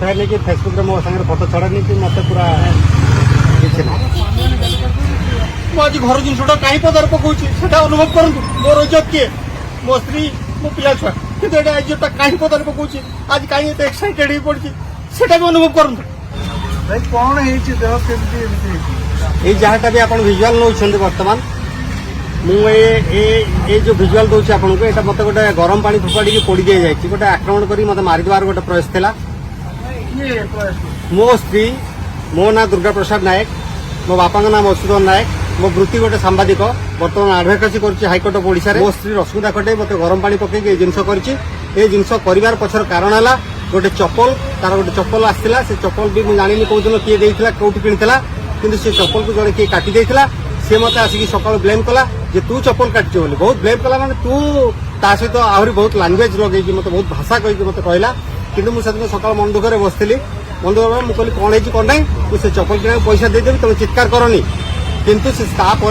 उठाए कि फेसबुक रे मो संगे फोटो छड़ानी कि मत पूरा किसी ना आज घर जिनटा कहीं पदार पकाऊँ से अनुभव करूँ मोर इज्जत किए मो स्त्री मो पिला छुआ कि इज्जत कहीं पदार पकाऊँ आज कहीं एक्साइटेड हो पड़ी से अनुभव करूँ कौन है जहाँटा भी आप भिजुआल नौ बर्तमान मुझे जो भिजुआल दूसरी आपको यहाँ मत गोटे गरम पानी फोपाड़ी पोड़ी दी जाए गोटे आक्रमण कर मत मारिदेवार गोटे प्रयास था मो स्त्री मो ना दुर्गा प्रसाद नायक मो बापा ना मधुसूदन नायक मो वृत्ति गोटे सांबादिक बर्तमान आडभकेसी कर हाइकोर्ट ऑफ ओडिशा मो स्त्री रश्मिता खटे मत गरम पानी पकई जिनस कर पछर कारण है गोटे चप्पल तार गोटे चप्पल आसाला से चप्पल भी मुझे जानी कौ दिन किए देता कौटी किला कि से चप्पल को जड़े किए काटी देता सी मत आसिक सका ब्लेम कला जे तू चप्पल काटि बोली बहुत ब्लेम कला माने तू ता सहित आहरी बहुत लांगुएज लगे मत बहुत भाषा कहीकि मत कहला कि मुझे सकाल मन दुखे बसती मन दुख मुझे कहली कौन है कौन नहीं तू से चप्पल किना पैसा देदेवी तुम चित्कार करनी किंतु से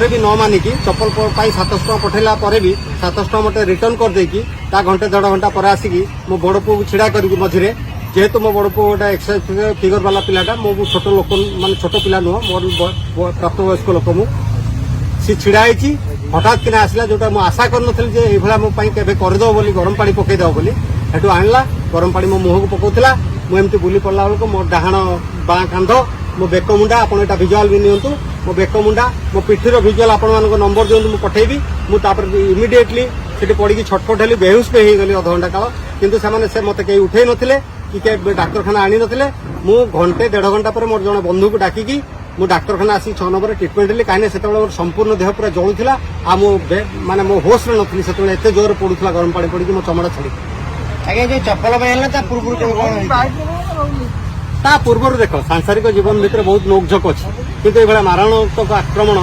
भी न मानिकी चप्पल 700 टଙ୍କା पठेला भी 700 टଙ୍କା मत रिटर्न कर देकी ता घंटे 1.5 घंटा पर आसिकी मो बड़ पु को छिड़ा करी मझे जेहेतु मो बड़ पु गोटे एक्सरसाइज फिगर वाला पिलाटा मो छोट लोक मान छोट पिला नुह मोर प्राप्त वयस्क लोक मु सी छिड़ा हठात किना आसला जोटा मु आशा करनथली जे एभला मो पई केबे करदो बोली गरम पानी पकई दो बोली हेटु आणला गरम पानी मो मुह को पकौतला मु एमती बुली पड़ला बेलको मो डाहाण बाँ कांध मो बेक मुंडा आपण एटा विजुआल भी नियंतु मो बेक मुंडा मो पिठीर विजुआल आपण मानको नंबर दियंतु मु पठेबी मु तापर इमिडिएटली सेठी पड़ी छटपट हेली बेहुश पे हो गली अधघंटा काल किंतु से मते कई उठे नथिले कि डाक्तरखाना आनी नथिले मु घंटे 1.5 घंटा पर मोर जने बंधु को डाकिकी मु डाक्तरखाना आसी 6 नंबर ट्रिटमेंट हेली कहीं से संपूर्ण देह पूरा जलुला आ मो माने मो होश रे नथली से एते जोर पड़ुला गरम पानी पड़ी मो चमड़ा छाड़ी आगे जो चप्पल पहनला ता पूर्व देख सांसारिक जीवन भितर बहुत नोकझोक अच्छी किंतु ये मारणात्मक आक्रमण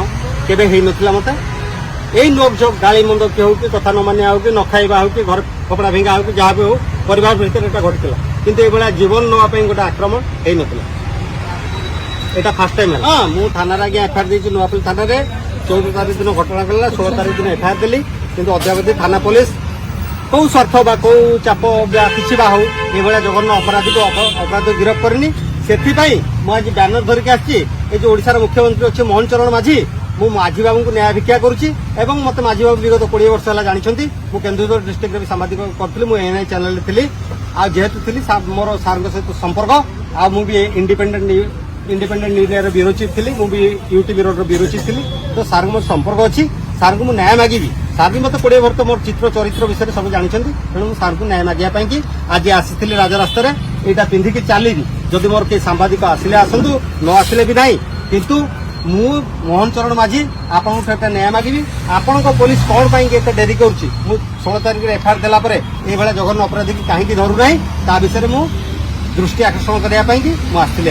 केबे हेई नथिला मते यही नोकझोक गाली मंद कि हो कि कथा न मानिया हो कि न खाइबा हो कि घर कपड़ा भिंगा हो कि जहाँ भी हो परिवार भितर एटा घटिला किंतु ये जीवन नवाई गोटे आक्रमण हेई नथिला एटा फास्ट टाइम है हाँ मु थाना आगे एफआईआर देछि नुआपल्ली थाना रे 14 तारीख दिन घटना घटला 16 तारीख दिन एफआईआर देली किंतु अद्यावधि थाना पुलिस कौ स्वार्थ बा कौ चाप कि हो ये जघन्य अपराधी को अपराधी गिरफ्त करनी से आज बैनर धरिकी आसी जो ओडिशार मुख्यमंत्री अच्छे मोहन चरण माझी मु माझी बाबू को न्याय भिक्षा करुच्ची मत माझी बाबू विगत 20 वर्ष है जानते मु केन्दुझर डिस्ट्रिक्ट में सामाजिक करी मुझे एनआई चैनल थी जेहेतु थी मोर सार सहित संपर्क आ मुझे इंडिपेंडेंट मीडिया ब्यूरो चीफ थी मुझे यूटी ब्यूरो ब्यूरो चीफ थी तो सार मोर संपर्क अच्छी सार को न्याय मागिबी सार भी मत 20 वर्ष मोर चित्र चरित्र विषय सब जानते तेणु सार को न्याय मागिया कि आज आसी राजरास्त यहाँ पिंधिकी चली जदि मोर कई सांबादिक आसिले आसतु न आसिले भी ना किंतु मु मोहन चरण माझी आपन न्याय मागिबी आपण पुलिस कौन पाई डेरी कर 16 तारीख एफआईआर देला ये जघन्य अपराधी की कहीं धरू ना ता विषय मु दृष्टि आकर्षण करने आसती।